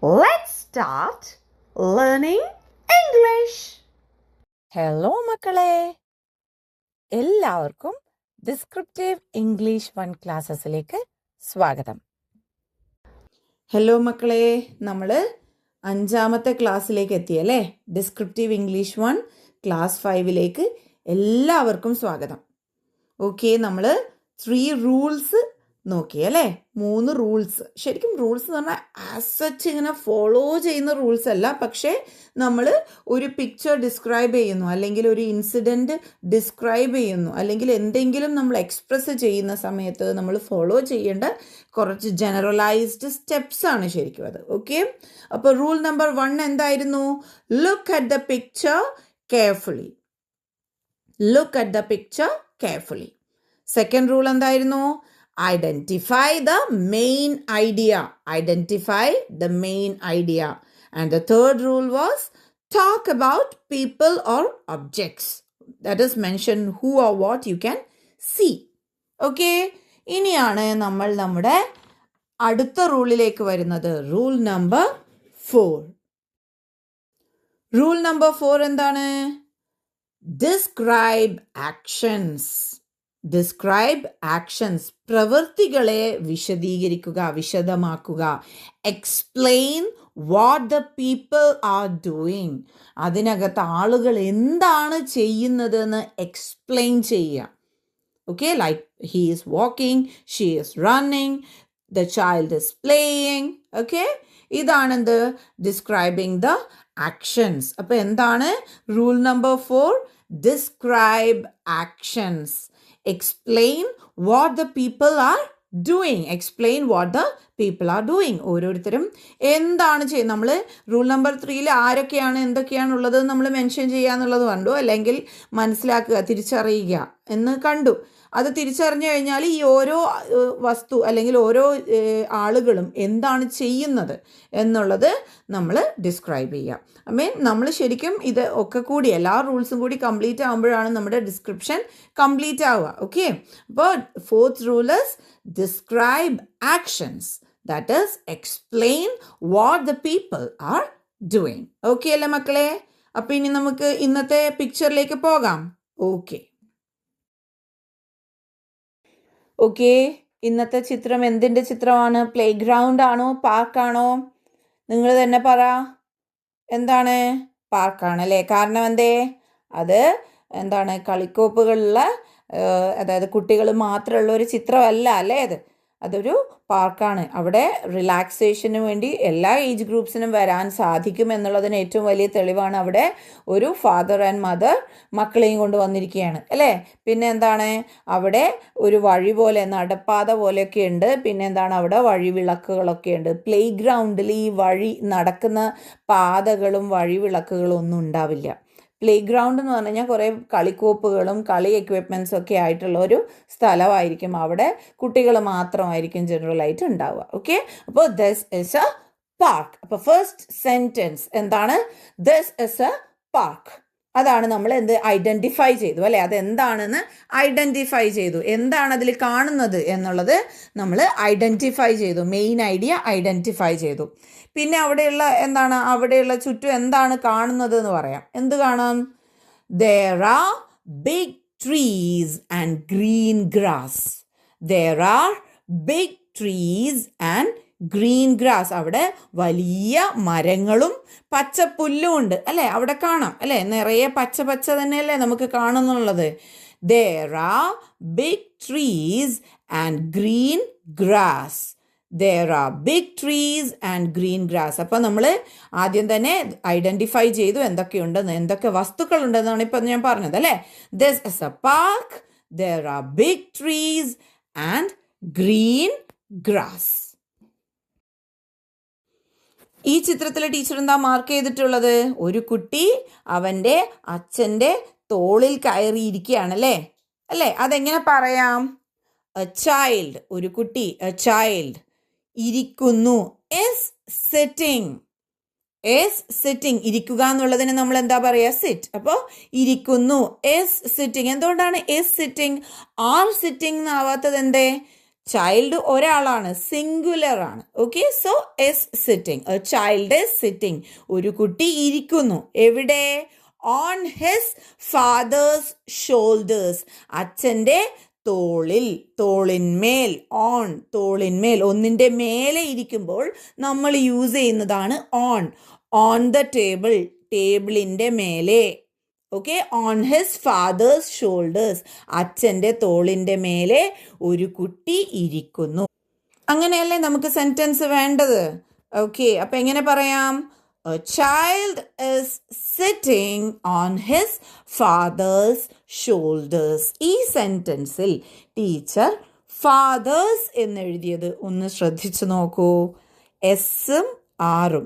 Let's start learning English. Hello മക്കളെ, എല്ലാവർക്കും descriptive English 1 ക്ലാസ്സസിലേക്ക് സ്വാഗതം. ഹലോ മക്കളെ, നമ്മൾ 5ാമത്തെ ക്ലാസ്സിലേക്ക് എത്തിയല്ലേ? ഡിസ്ക്രിപ്റ്റീവ് ഇംഗ്ലീഷ് 1 ക്ലാസ് 5ലേക്ക് എല്ലാവർക്കും സ്വാഗതം. ഓക്കെ, നമ്മൾ 3 റൂൾസ് നോക്കിയല്ലേ? 3 റൂൾസ്. ശരിക്കും റൂൾസ് എന്ന് പറഞ്ഞാൽ ആസ് സച്ച് ഇങ്ങനെ ഫോളോ ചെയ്യുന്ന റൂൾസ് അല്ല, പക്ഷേ നമ്മൾ ഒരു പിക്ചർ ഡിസ്ക്രൈബ് ചെയ്യുന്നു, അല്ലെങ്കിൽ ഒരു ഇൻസിഡൻറ്റ് ഡിസ്ക്രൈബ് ചെയ്യുന്നു, അല്ലെങ്കിൽ എന്തെങ്കിലും നമ്മൾ എക്സ്പ്രസ് ചെയ്യുന്ന സമയത്ത് നമ്മൾ ഫോളോ ചെയ്യേണ്ട കുറച്ച് ജനറലൈസ്ഡ് സ്റ്റെപ്സ് ആണ് ശരിക്കും അത്. ഓക്കെ, അപ്പോൾ റൂൾ നമ്പർ 1 എന്തായിരുന്നു? Look at the picture carefully. Look at the picture carefully. Second rule എന്തായിരുന്നു? Identify the main idea. Identify the main idea. And the third rule was talk about people or objects. That is mention who or what you can see. Okay, ഇനിയാണ് നമ്മൾ നമ്മുടെ അടുത്ത റൂളിലേക്ക് വരുന്നത്. Rule number 4. Rule number 4 എന്താണ്? Describe actions. Describe actions. പ്രവൃത്തികളെ വിശദീകരിക്കുക, വിശദമാക്കുക. Explain what the people are doing. അതിനകത്ത് ആളുകൾ എന്താണ് ചെയ്യുന്നതെന്ന് എക്സ്പ്ലെയിൻ ചെയ്യുക. Okay, like he is walking, she is running, the child is playing. Okay, ഇതാണെന്ത്? Describing the actions. അപ്പോൾ എന്താണ് rule number 4? Describe actions. Explain what the people are doing. Explain what the people are doing. ഓരോരുത്തരും എന്താണ് ചെയ്യുന്നത്. നമ്മൾ rule number 3 ആരൊക്കെയാണ് എന്തൊക്കെയാണുള്ളത് നമ്മൾ mention ചെയ്യുക എന്നുള്ളത് കണ്ടു, അല്ലെങ്കിൽ മനസ്സിലാക്കുക, തിരിച്ചറിയുക എന്ന് കണ്ടു. അത് തിരിച്ചറിഞ്ഞു കഴിഞ്ഞാൽ ഈ ഓരോ വസ്തു അല്ലെങ്കിൽ ഓരോ ആളുകളും എന്താണ് ചെയ്യുന്നത് എന്നുള്ളത് നമ്മൾ ഡിസ്ക്രൈബ് ചെയ്യുക. നമ്മൾ ശരിക്കും ഇത് ഒക്കെ കൂടി എല്ലാ റൂൾസും കൂടി കംപ്ലീറ്റ് ആകുമ്പോഴാണ് നമ്മുടെ ഡിസ്ക്രിപ്ഷൻ കംപ്ലീറ്റ് ആവുക. ഓക്കെ, അപ്പോൾ 4th rule is describe actions. That is explain what the people are doing. Okay അല്ലേ മക്കളെ? അപ്പം ഇനി നമുക്ക് ഇന്നത്തെ പിക്ചറിലേക്ക് പോകാം. ഓക്കെ, ഇന്നത്തെ ചിത്രം എന്തിൻ്റെ ചിത്രമാണ്? പ്ലേ ഗ്രൗണ്ട് ആണോ പാർക്കാണോ? നിങ്ങൾ തന്നെ പറ. എന്താണ്? പാർക്കാണ് അല്ലേ? കാരണം എന്തേ? അത് എന്താണ്? കളിക്കോപ്പുകളുള്ള, അതായത് കുട്ടികൾ മാത്രമുള്ള ഒരു ചിത്രമല്ല അല്ലേ അത്? അതൊരു പാർക്കാണ്. അവിടെ റിലാക്സേഷന് വേണ്ടി എല്ലാ ഏജ് ഗ്രൂപ്പ്സിനും വരാൻ സാധിക്കും എന്നുള്ളതിന് ഏറ്റവും വലിയ തെളിവാണ് അവിടെ ഒരു ഫാദർ ആൻഡ് മദർ മക്കളെയും കൊണ്ട് വന്നിരിക്കുകയാണ് അല്ലേ? പിന്നെ എന്താണ്? അവിടെ ഒരു വഴി പോലെ, നടപ്പാത പോലെയൊക്കെ ഉണ്ട്. പിന്നെ എന്താണ്? അവിടെ വഴിവിളക്കുകളൊക്കെ ഉണ്ട്. പ്ലേ ഗ്രൗണ്ടിൽ ഈ വഴി നടക്കുന്ന പാതകളും വഴിവിളക്കുകളും ഒന്നും ഉണ്ടാവില്ല. പ്ലേ ഗ്രൗണ്ട് എന്ന് പറഞ്ഞു കഴിഞ്ഞാൽ കുറേ കളിക്കോപ്പുകളും കളി എക്വിപ്മെൻറ്റ്സും ഒക്കെ ആയിട്ടുള്ള ഒരു സ്ഥലമായിരിക്കും. അവിടെ കുട്ടികൾ മാത്രമായിരിക്കും ജനറലായിട്ട് ഉണ്ടാവുക. ഓക്കെ, അപ്പോൾ ദിസ് ഇസ് എ പാർക്ക്. അപ്പോൾ ഫസ്റ്റ് സെൻറ്റൻസ് എന്താണ്? This is A park. അതാണ് നമ്മൾ എന്ത് ഐഡൻറ്റിഫൈ ചെയ്തു അല്ലേ? അതെന്താണെന്ന് ഐഡൻറ്റിഫൈ ചെയ്തു. എന്താണ് അതിൽ കാണുന്നത് എന്നുള്ളത് നമ്മൾ ഐഡൻറ്റിഫൈ ചെയ്തു. മെയിൻ ഐഡിയ ഐഡൻറ്റിഫൈ ചെയ്തു. പിന്നെ അവിടെയുള്ള എന്താണ്? അവിടെയുള്ള ചുറ്റും എന്താണ് കാണുന്നത് എന്ന് പറയാം. എന്ത് കാണാം? There are big trees and green grass. There are big trees and green grass. അവിടെ വലിയ മരങ്ങളും പച്ചപ്പുല്ലും ഉണ്ട് അല്ലേ? അവിടെ കാണാം അല്ലേ? നിറയെ പച്ച പച്ച തന്നെയല്ലേ നമുക്ക് കാണുന്നുള്ളത്? There are big trees and green grass. There are big trees and green grass. അപ്പം നമ്മൾ ആദ്യം തന്നെ ഐഡൻറ്റിഫൈ ചെയ്തു എന്തൊക്കെയുണ്ടെന്ന്, എന്തൊക്കെ വസ്തുക്കളുണ്ടെന്നാണ് ഇപ്പം ഞാൻ പറഞ്ഞത് അല്ലേ? This is a park. There are big trees and green grass. ഈ ചിത്രത്തിലെ ടീച്ചർ എന്താ മാർക്ക് ചെയ്തിട്ടുള്ളത്? ഒരു കുട്ടി അവൻ്റെ അച്ഛൻ്റെ തോളിൽ കയറിയിരിക്കുകയാണല്ലേ? അല്ലേ? അതെങ്ങനെ പറയാം? എ ചൈൽഡ്, ഒരു കുട്ടി, എ ചൈൽഡ് ഇരിക്കുന്നു. is sitting. is sitting. ഇരിക്കുക എന്നുള്ളതിന് നമ്മൾ എന്താ പറയുക? സിറ്റ്. അപ്പോൾ ഇരിക്കുന്നു. is sitting. എന്തുകൊണ്ടാണ് is sitting? are sitting എന്നാവാത്തത് എന്തേ? ചൈൽഡ് ഒരാളാണ്, സിംഗുലർ ആണ്. Okay, so is sitting. A child is sitting. ഒരു കുട്ടി ഇരിക്കുന്നു. എവിടെ? On his father's shoulders. അച്ഛൻ്റെ തോളിൽ, തോളിന്മേൽ. ഓൺ, തോളിന്മേൽ, ഒന്നിൻ്റെ മേലെ ഇരിക്കുമ്പോൾ നമ്മൾ യൂസ് ചെയ്യുന്നതാണ് ഓൺ. ഓൺ ദ ടേബിൾ, ടേബിളിൻ്റെ മേലെ. Okay, on his father's shoulders. അച്ഛൻ്റെ തോളിൻ്റെ മേലെ ഒരു കുട്ടി ഇരിക്കുന്നു. അങ്ങനെയല്ലേ നമുക്ക് സെൻറ്റൻസ് വേണ്ടത്. ഓക്കെ, അപ്പം എങ്ങനെ പറയാം? A child is sitting on his father's shoulders. ഈ സെൻറ്റൻസിൽ ടീച്ചർ ഫാദേഴ്സ് എന്നെഴുതിയത് ഒന്ന് ശ്രദ്ധിച്ചു നോക്കൂ. എസ്സും ആറും,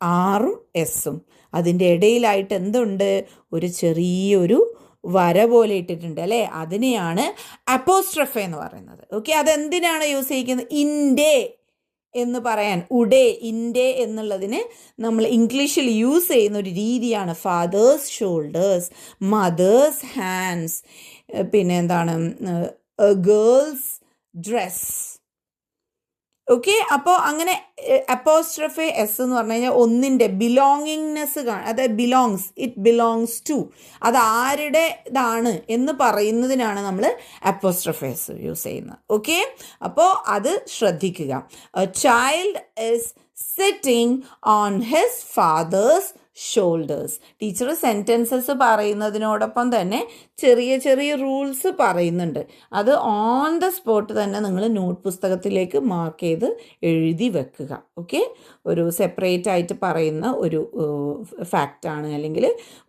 ആറും എസ്സും. അതിൻ്റെ ഇടയിലായിട്ട് എന്തുണ്ട്? ഒരു ചെറിയൊരു വര പോലെ ഇട്ടിട്ടുണ്ട് അല്ലേ? അതിനെയാണ് അപ്പോസ്ട്രഫ എന്ന് പറയുന്നത്. ഓക്കെ, അതെന്തിനാണ് യൂസ് ചെയ്യിക്കുന്നത്? ഇൻ്റെ എന്ന് പറയാൻ. ഉഡേ, ഇൻ്റെ എന്നുള്ളതിന് നമ്മൾ ഇംഗ്ലീഷിൽ യൂസ് ചെയ്യുന്ന ഒരു രീതിയാണ് ഫാദേഴ്സ് ഷോൾഡേഴ്സ്, മദേഴ്സ് ഹാൻഡ്സ്, പിന്നെ എന്താണ്, ഗേൾസ് ഡ്രസ്. ഓക്കെ, അപ്പോൾ അങ്ങനെ അപ്പോസ്ട്രഫെ എസ് എന്ന് പറഞ്ഞു കഴിഞ്ഞാൽ ഒന്നിൻ്റെ ബിലോങ്ങിങ്നെസ് അതായത് ബിലോങ്സ്, ഇറ്റ് ബിലോങ്സ് ടു, അത് ആരുടെ ഇതാണ് എന്ന് പറയുന്നതിനാണ് നമ്മൾ അപ്പോസ്ട്രഫെ എസ് യൂസ് ചെയ്യുന്നത്. ഓക്കെ, അപ്പോൾ അത് ശ്രദ്ധിക്കുക. A child is sitting on his father's shoulders. Teacher sentences പറയുന്നതിനോടൊപ്പം തന്നെ ചെറിയ ചെറിയ റൂൾസ് പറയുന്നുണ്ട്. അത് ഓൺ ദ സ്പോട്ട് തന്നെ നിങ്ങൾ നോട്ട് പുസ്തകത്തിലേക്ക് മാർക്ക് ചെയ്ത് എഴുതി വെക്കുക. ഓക്കെ, ഒരു സെപ്പറേറ്റ് ആയിട്ട് പറയുന്ന ഒരു ഫാക്റ്റാണ് അല്ലെങ്കിൽ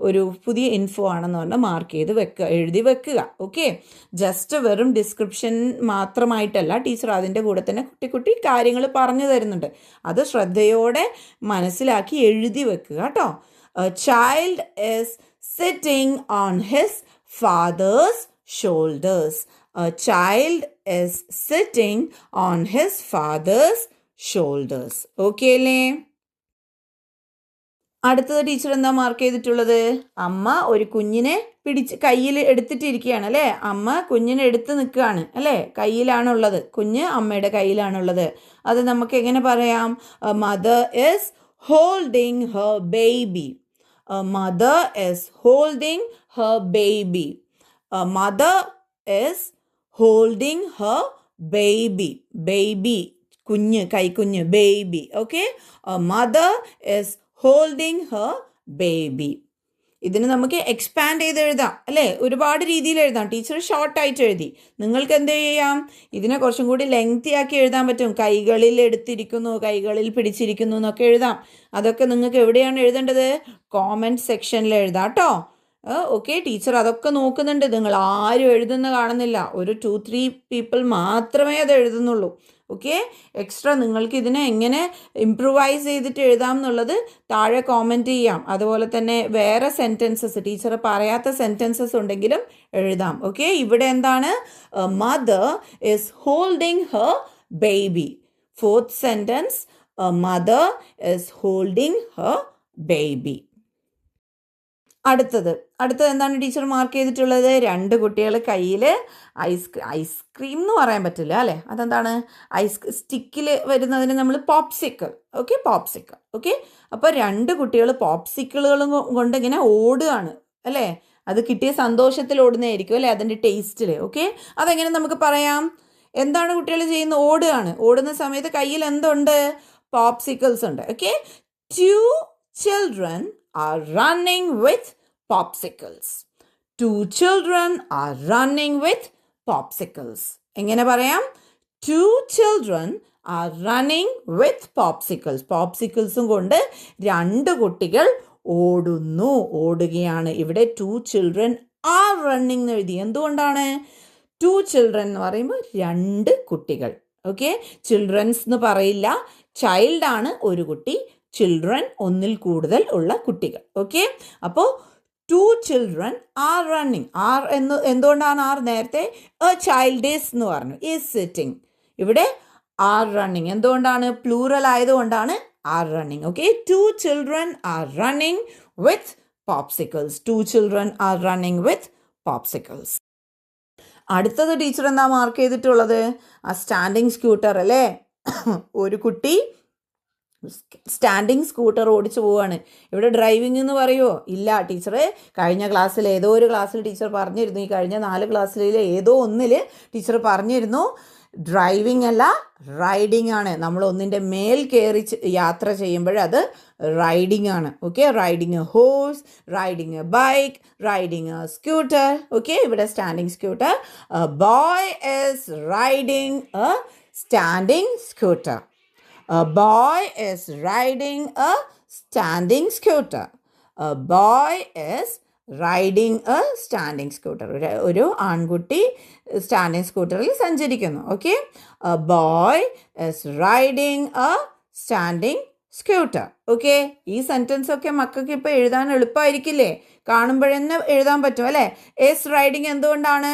ഒരു പുതിയ ഇൻഫോ ആണെന്ന് പറഞ്ഞാൽ മാർക്ക് ചെയ്ത് വെക്കുക, എഴുതി വെക്കുക. ഓക്കെ, ജസ്റ്റ് വെറും ഡിസ്ക്രിപ്ഷൻ മാത്രമായിട്ടല്ല, ടീച്ചർ അതിൻ്റെ കൂടെ തന്നെ കുട്ടി കുട്ടി കാര്യങ്ങൾ പറഞ്ഞു തരുന്നുണ്ട്. അത് ശ്രദ്ധയോടെ മനസ്സിലാക്കി എഴുതി വെക്കുക കേട്ടോ. A child is sitting on his father's shoulders. A child is sitting on his father's shoulders. Okay അല്ലേ? അടുത്തത് ടീച്ചർ എന്താ മാർക്ക് ചെയ്തിട്ടുള്ളത്? അമ്മ ഒരു കുഞ്ഞിനെ പിടിച്ച് കയ്യിൽ എടുത്തിട്ടിരിക്കുകയാണ് അല്ലേ? അമ്മ കുഞ്ഞിനെ എടുത്ത് നിൽക്കുകയാണ് അല്ലേ? കയ്യിലാണുള്ളത്, കുഞ്ഞ് അമ്മയുടെ കയ്യിലാണുള്ളത്. അത് നമുക്ക് എങ്ങനെ പറയാം? A mother is holding her baby. A mother is holding her baby. A mother is holding her baby. Baby, കുഞ്ഞ്, കൈക്കുഞ്ഞ്, baby. Okay? A mother is holding her baby. ഇതിന് നമുക്ക് എക്സ്പാൻഡ് ചെയ്ത് എഴുതാം അല്ലേ? ഒരുപാട് രീതിയിൽ എഴുതാം. ടീച്ചർ ഷോർട്ടായിട്ട് എഴുതി. നിങ്ങൾക്ക് എന്ത് ചെയ്യാം? ഇതിനെ കുറച്ചും കൂടി ലെങ്തി ആക്കി എഴുതാൻ പറ്റും. കൈകളിൽ എടുത്തിരിക്കുന്നു, കൈകളിൽ പിടിച്ചിരിക്കുന്നു എന്നൊക്കെ എഴുതാം. അതൊക്കെ നിങ്ങൾക്ക് എവിടെയാണ് എഴുതേണ്ടത്? കോമൻറ്റ് സെക്ഷനിൽ എഴുതാം കേട്ടോ. ഓക്കെ, ടീച്ചർ അതൊക്കെ നോക്കുന്നുണ്ട്. നിങ്ങൾ ആരും എഴുതുന്ന കാണുന്നില്ല. ഒരു 2-3 പീപ്പിൾ മാത്രമേ അത് എഴുതുന്നുള്ളൂ. ഓക്കെ, എക്സ്ട്രാ നിങ്ങൾക്ക് ഇതിനെ എങ്ങനെ ഇംപ്രൂവൈസ് ചെയ്തിട്ട് എഴുതാം എന്നുള്ളത് താഴെ കോമെൻറ്റ് ചെയ്യാം. അതുപോലെ തന്നെ വേറെ സെൻറ്റൻസസ്, ടീച്ചർ പറയാത്ത സെൻറ്റൻസസ് ഉണ്ടെങ്കിലും എഴുതാം. ഓക്കെ, ഇവിടെ എന്താണ്? Mother is holding Har baby. Fourth sentence, mother is holding Har baby. അടുത്തത് എന്താണ് ടീച്ചർ മാർക്ക് ചെയ്തിട്ടുള്ളത്? 2 കുട്ടികൾ കയ്യിൽ ഐസ്ക്രീം എന്ന് പറയാൻ പറ്റില്ല അല്ലേ? അതെന്താണ്? സ്റ്റിക്കിൽ വരുന്നതിന് നമ്മൾ പോപ്സിക്കിൾ. Okay, popsicle. ഓക്കെ, അപ്പോൾ 2 കുട്ടികൾ പോപ്സിക്കിളുകളും കൊണ്ട് ഇങ്ങനെ ഓടുകയാണ് അല്ലേ? അത് കിട്ടിയ സന്തോഷത്തിൽ ഓടുന്നതായിരിക്കും അല്ലേ? അതിൻ്റെ ടേസ്റ്റിൽ. ഓക്കെ, അതെങ്ങനെ നമുക്ക് പറയാം? എന്താണ് കുട്ടികൾ ചെയ്യുന്നത്? ഓടുകയാണ്. ഓടുന്ന സമയത്ത് കയ്യിൽ എന്തുണ്ട്? പോപ്സിക്കിൾസ് ഉണ്ട്. Okay, 2 children are running with popsicles. 2 children are running with popsicles. എങ്ങനെ പറയാം? 2 children are running with popsicles. പോപ്സിക്കിൾസും കൊണ്ട് 2 കുട്ടികൾ ഓടുകയാണ്. ഇവിടെ 2 children are running എന്ന് എഴുതി. എന്തുകൊണ്ടാണ്? 2 children എന്ന് പറയുമ്പോൾ 2 കുട്ടികൾ. ഓക്കെ, ചിൽഡ്രൻസ് എന്ന് പറയില്ല. ചൈൽഡാണ് ഒരു കുട്ടി, ചിൽഡ്രൻ ഒന്നിൽ കൂടുതൽ ഉള്ള കുട്ടികൾ. ഓക്കെ, അപ്പോൾ 2 children are running. എന്തുകൊണ്ടാണ് ആർ? നേരത്തെ എ ചൈൽഡ് ഈസ് എന്ന് പറഞ്ഞു, ഈസ് സിറ്റിംഗ്. ഇവിടെ ആർ റണ്ണിങ് എന്തുകൊണ്ടാണ്? പ്ലൂറൽ ആയതുകൊണ്ടാണ് are running. Okay, 2 children are running with popsicles. 2 children are running with popsicles. അടുത്തത് ടീച്ചർ എന്താ മാർക്ക് ചെയ്തിട്ടുള്ളത്? ആ സ്റ്റാൻഡിങ് സ്കൂട്ടർ അല്ലേ? ഒരു കുട്ടി സ്റ്റാൻഡിങ് സ്കൂട്ടർ ഓടിച്ചു പോവാണ്. ഇവിടെ ഡ്രൈവിംഗ് എന്ന് പറയുമോ? ഇല്ല. ടീച്ചർ കഴിഞ്ഞ ക്ലാസ്സിൽ ഏതോ ഒരു ക്ലാസ്സിൽ ടീച്ചർ പറഞ്ഞിരുന്നു, ഈ കഴിഞ്ഞ 4 ക്ലാസ്സിൽ ഏതോ ഒന്നിൽ ടീച്ചർ പറഞ്ഞിരുന്നു ഡ്രൈവിംഗ് അല്ല റൈഡിങ് ആണ്. നമ്മൾ ഒന്നിൻ്റെ മേൽ കയറി യാത്ര ചെയ്യുമ്പോൾ അത് റൈഡിങ് ആണ്. Okay, riding a horse, riding a bike, riding a scooter. Okay, ഇവിടെ standing scooter. A boy is riding a standing scooter. A boy is riding a standing scooter. A boy is riding a standing scooter. ഒരു ആൺകുട്ടി standing സ്കൂട്ടറിൽ സഞ്ചരിക്കുന്നു. Okay, A boy is riding a standing scooter. Okay, ഈ sentence ഒക്കെ മക്കൾക്ക് ഇപ്പോൾ എഴുതാൻ എളുപ്പമായിരിക്കില്ലേ? കാണുമ്പോഴെന്നെ എഴുതാൻ പറ്റും അല്ലേ? എസ് റൈഡിങ് എന്തുകൊണ്ടാണ്?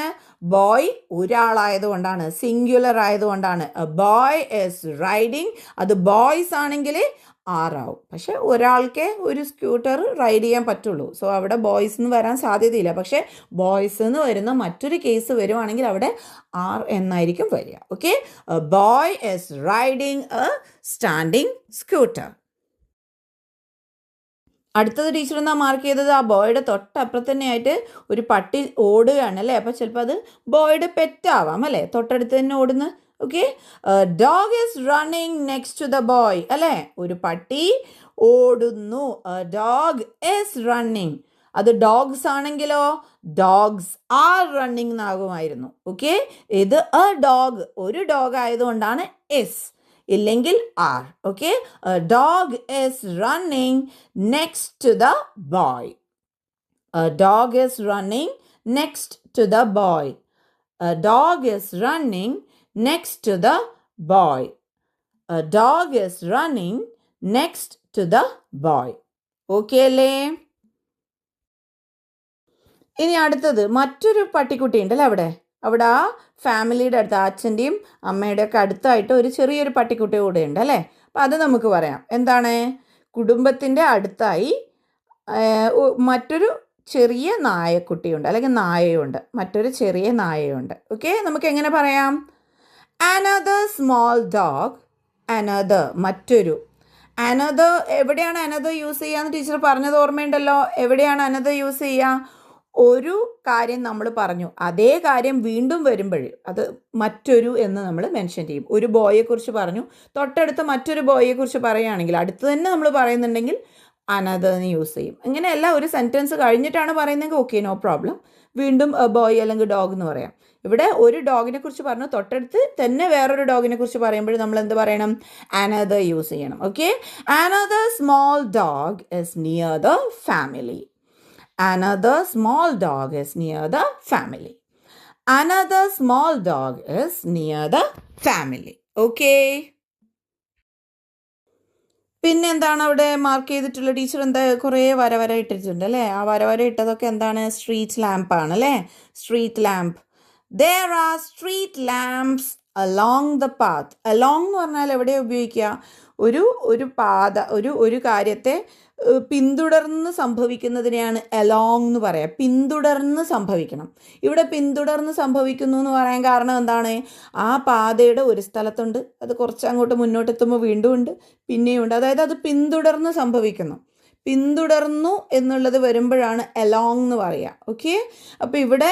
ബോയ് ഒരാളായതുകൊണ്ടാണ്, സിംഗുലർ ആയതുകൊണ്ടാണ്. A boy is riding. അത് ബോയ്സ് ആണെങ്കിൽ ആറാവും. പക്ഷെ ഒരാൾക്കേ ഒരു സ്കൂട്ടർ റൈഡ് ചെയ്യാൻ പറ്റുള്ളൂ. സോ അവിടെ ബോയ്സ് എന്ന് വരാൻ സാധ്യതയില്ല. പക്ഷേ ബോയ്സ് എന്ന് വരുന്ന മറ്റൊരു കേസ് വരുവാണെങ്കിൽ അവിടെ ആർ എന്നായിരിക്കും വരിക. Okay, A boy is riding a standing scooter. അടുത്തത് ടീച്ചർ എന്നാ മാർക്ക് ചെയ്തത്? ആ ബോയുടെ തൊട്ടപ്പുറത്ത് തന്നെയായിട്ട് ഒരു പട്ടി ഓടുകയാണ് അല്ലേ? അപ്പോൾ ചിലപ്പോൾ അത് ബോയുടെ പെറ്റാവാം അല്ലേ? തൊട്ടടുത്ത് തന്നെ ഓടുന്ന. Okay, dog is running next to the boy അല്ലേ? ഒരു പട്ടി ഓടുന്നു. Dog is running. അത് ഡോഗ്സ് ആണെങ്കിലോ ഡോഗ്സ് ആർ റണ്ണിങ് എന്നാകുമായിരുന്നു. ഓക്കെ, ഇത് എ ഡോഗ്, ഒരു ഡോഗ് ആയതുകൊണ്ടാണ് എസ്, ഇല്ലെങ്കിൽ are. Okay, dog is running next to the boy. Dog is running next to the boy. Dog is running next to the boy. Dog is running next to the boy. Okay അല്ലേ? ഇനി അടുത്തത് മറ്റൊരു പട്ടിക്കുട്ടി ഉണ്ടല്ലോ അവിടെ ആ ഫാമിലിയുടെ അടുത്ത് അച്ഛൻ്റെയും അമ്മയുടെ ഒക്കെ അടുത്തായിട്ട് ഒരു ചെറിയൊരു പട്ടിക്കുട്ടി കൂടെ ഉണ്ട് അല്ലേ? അപ്പം അത് നമുക്ക് പറയാം. എന്താണ്? കുടുംബത്തിൻ്റെ അടുത്തായി മറ്റൊരു ചെറിയ നായക്കുട്ടിയുണ്ട്, അല്ലെങ്കിൽ നായയുണ്ട്, മറ്റൊരു ചെറിയ നായയുണ്ട്. ഓക്കെ, നമുക്ക് എങ്ങനെ പറയാം? Another small dog. അനദർ മറ്റൊരു. അനദർ എവിടെയാണ് അനദർ യൂസ് ചെയ്യാന്ന് ടീച്ചർ പറഞ്ഞത് ഓർമ്മയുണ്ടല്ലോ? എവിടെയാണ് അനദർ യൂസ് ചെയ്യുക? ഒരു കാര്യം നമ്മൾ പറഞ്ഞു, അതേ കാര്യം വീണ്ടും വരുമ്പോൾ അത് മറ്റൊരു എന്ന് നമ്മൾ മെൻഷൻ ചെയ്യും. ഒരു ബോയെക്കുറിച്ച് പറഞ്ഞു, തൊട്ടടുത്ത് മറ്റൊരു ബോയെക്കുറിച്ച് പറയുകയാണെങ്കിൽ അടുത്ത് തന്നെ നമ്മൾ പറയുന്നുണ്ടെങ്കിൽ അനദർ എന്ന് യൂസ് ചെയ്യും. ഇങ്ങനെയല്ല, ഒരു സെൻറ്റൻസ് കഴിഞ്ഞിട്ടാണ് പറയുന്നതെങ്കിൽ ഓക്കെ, നോ പ്രോബ്ലം, വീണ്ടും ബോയ് അല്ലെങ്കിൽ ഡോഗ് എന്ന് പറയാം. ഇവിടെ ഒരു ഡോഗിനെ കുറിച്ച് പറഞ്ഞു, തൊട്ടടുത്ത് തന്നെ വേറൊരു ഡോഗിനെ കുറിച്ച് പറയുമ്പോൾ നമ്മൾ എന്ത് പറയണം? അനദർ യൂസ് ചെയ്യണം. Okay, another small dog is near the family. Another small dog is near the family. Another small dog is near the family. Okay. പിന്നെ എന്താണ് അവിടെ മാർക്ക് ചെയ്തിട്ടുള്ള? ടീച്ചർ എന്താ കുറേ വര ഇട്ടിട്ടുണ്ട് അല്ലേ? ആ വര ഇട്ടതൊക്കെ എന്താണ്? സ്ട്രീറ്റ് ലാമ്പ് ആണ് അല്ലേ? Street lamp. There are street lamps along the path. Along എന്ന് പറഞ്ഞാൽ എവിടെ ഉപയോഗിക്കുക? ഒരു പാത, ഒരു കാര്യത്തെ പിന്തുടർന്ന് സംഭവിക്കുന്നതിനെയാണ് അലോങ് എന്ന് പറയാം. പിന്തുടർന്ന് സംഭവിക്കണം. ഇവിടെ പിന്തുടർന്ന് സംഭവിക്കുന്നു എന്ന് പറയാൻ കാരണം എന്താണ്? ആ പാതയുടെ ഒരു സ്ഥലത്തുണ്ട്, അത് കുറച്ച് അങ്ങോട്ട് മുന്നോട്ടെത്തുമ്പോൾ വീണ്ടും ഉണ്ട്, പിന്നെയും ഉണ്ട്. അതായത് അത് പിന്തുടർന്ന് സംഭവിക്കുന്നു. പിന്തുടർന്നു എന്നുള്ളത് വരുമ്പോഴാണ് അലോങ് എന്ന് പറയുക. ഓക്കെ, അപ്പോൾ ഇവിടെ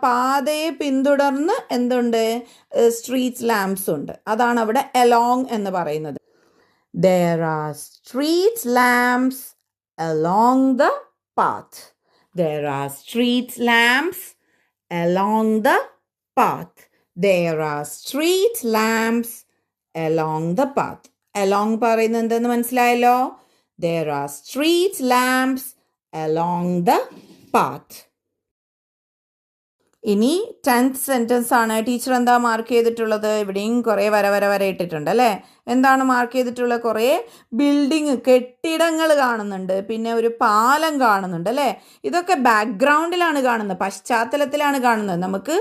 പാതയെ പിന്തുടർന്ന് എന്തുണ്ട്? സ്ട്രീറ്റ് ലാംപ്സ് ഉണ്ട്. അതാണ് അവിടെ അലോങ് എന്ന് പറയുന്നത്. There are street lamps along the path. There are street lamps along the path. There are street lamps along the path. Along പറയുന്നത് എന്തെന്ന് മനസ്സിലായല്ലോ? There are street lamps along the path. ഇനി 10th sentence ആണ്. Teacher എന്താ mark ചെയ്തിട്ടുള്ളത്? ഇവിടെയും കുറേ വര ഇട്ടിട്ടുണ്ട് അല്ലേ? എന്താണ് മാർക്ക് ചെയ്തിട്ടുള്ളത്? കുറേ ബിൽഡിങ്, കെട്ടിടങ്ങൾ കാണുന്നുണ്ട്, പിന്നെ ഒരു പാലം കാണുന്നുണ്ട് അല്ലേ? ഇതൊക്കെ ബാക്ക്ഗ്രൗണ്ടിലാണ് കാണുന്നത്, പശ്ചാത്തലത്തിലാണ് കാണുന്നത്. നമുക്ക്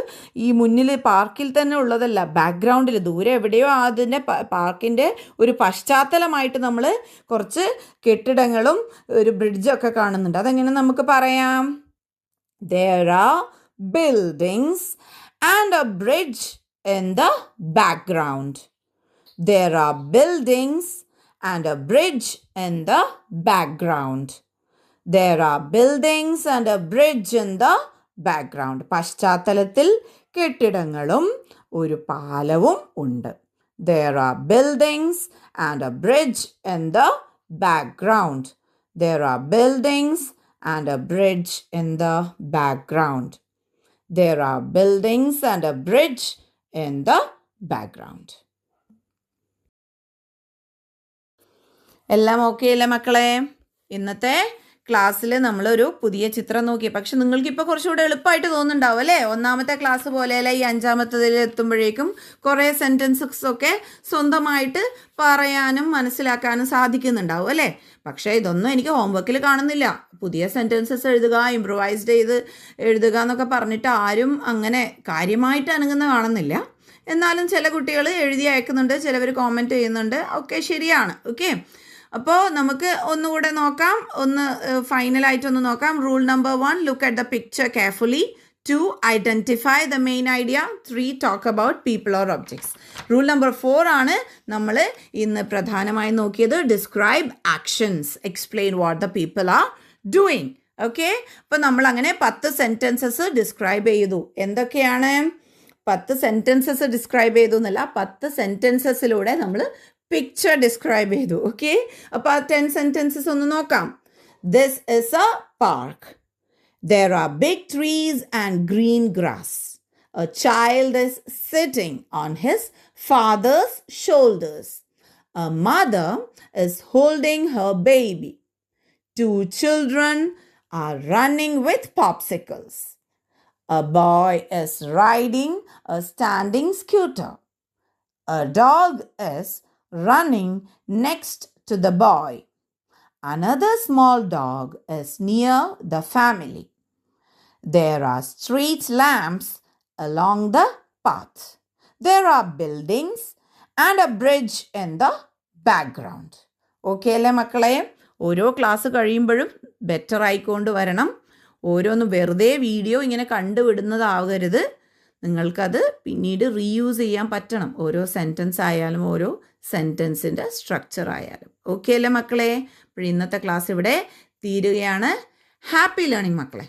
ഈ മുന്നിൽ പാർക്കിൽ തന്നെ ഉള്ളതല്ല, ബാക്ക്ഗ്രൗണ്ടിൽ ദൂരെ എവിടെയോ അതിൻ്റെ പാർക്കിൻ്റെ ഒരു പശ്ചാത്തലമായിട്ട് നമ്മൾ കുറച്ച് കെട്ടിടങ്ങളും ഒരു ബ്രിഡ്ജൊക്കെ കാണുന്നുണ്ട്. അതെങ്ങനെ നമുക്ക് പറയാം? There are buildings and a bridge in the background. There are buildings and a bridge in the background. There are buildings and a bridge in the background. പശ്ചാത്തലത്തിൽ കെട്ടിടങ്ങളും ഒരു പാലവും ഉണ്ട്. There are buildings and a bridge in the background. There are buildings and a bridge in the background. There are buildings and a bridge in the background. എല്ലാം okay അല്ലേ മക്കളെ? ഇന്നത്തെ ക്ലാസ്സിൽ നമ്മളൊരു പുതിയ ചിത്രം നോക്കി. പക്ഷെ നിങ്ങൾക്കിപ്പോൾ കുറച്ചുകൂടെ എളുപ്പമായിട്ട് തോന്നുന്നുണ്ടാവും അല്ലേ? ഒന്നാമത്തെ ക്ലാസ് പോലെയല്ല, ഈ അഞ്ചാമത്തതിൽ എത്തുമ്പോഴേക്കും കുറേ സെൻറ്റൻസസ് ഒക്കെ സ്വന്തമായിട്ട് പറയാനും മനസ്സിലാക്കാനും സാധിക്കുന്നുണ്ടാവും അല്ലേ? പക്ഷേ ഇതൊന്നും എനിക്ക് ഹോംവർക്കിൽ കാണുന്നില്ല. പുതിയ സെൻറ്റൻസസ് എഴുതുക, ഇംപ്രൂവൈസ്ഡ് ചെയ്ത് എഴുതുക എന്നൊക്കെ പറഞ്ഞിട്ട് ആരും അങ്ങനെ കാര്യമായിട്ട് അനങ്ങുന്ന കാണുന്നില്ല. എന്നാലും ചില കുട്ടികൾ എഴുതി അയക്കുന്നുണ്ട്, ചിലവർ കോമെൻറ്റ് ചെയ്യുന്നുണ്ട്. ഓക്കെ, ശരിയാണ്. ഓക്കെ, അപ്പോൾ നമുക്ക് ഒന്നുകൂടെ നോക്കാം. ഫൈനലായിട്ടൊന്ന് നോക്കാം. Rule number 1, look at the picture carefully. 2, identify the main idea. 3, talk about people or objects. Rule number 4 ആണ് നമ്മൾ ഇന്ന് പ്രധാനമായും നോക്കിയത്. Describe actions, explain what the people are doing. Okay, അപ്പോൾ നമ്മൾ അങ്ങനെ 10 സെൻറ്റൻസസ് ഡിസ്ക്രൈബ് ചെയ്തു. എന്തൊക്കെയാണ്? 10 സെൻറ്റൻസസ് ഡിസ്ക്രൈബ് ചെയ്തു എന്നല്ല, 10 സെൻറ്റൻസസിലൂടെ നമ്മൾ പിക്ചർ ഡിസ്ക്രൈബ് ചെയ്തു. ഓക്കെ, അപ്പോൾ ആ 10 സെൻറ്റൻസസ് ഒന്ന് നോക്കാം. This is A park. There are big trees and green grass. A child is sitting on his father's shoulders. A mother is holding her baby. 2 children are running with popsicles. A boy is riding a standing scooter. A dog is running next to the boy. Another small dog is near the family. There are street lamps along the path. There are buildings and a bridge in the background. Okay അല്ലേ മക്കളെ? ഓരോ class കഴിയുമ്പോഴും better ആയിക്കൊണ്ട് വരണം. ഓരോന്നും വെറുതെ video ഇങ്ങനെ കണ്ടുവിടുന്നതാകരുത്. നിങ്ങൾക്കത് പിന്നീട് റീയൂസ് ചെയ്യാൻ പറ്റണം. ഓരോ സെൻറ്റൻസ് ആയാലും ഓരോ സെൻറ്റൻസിൻ്റെ സ്ട്രക്ചർ ആയാലും. ഓക്കെ അല്ലേ മക്കളെ? അപ്പോൾ ഇന്നത്തെ ക്ലാസ് ഇവിടെ തീരുകയാണ്. ഹാപ്പി ലേണിംഗ് മക്കളെ.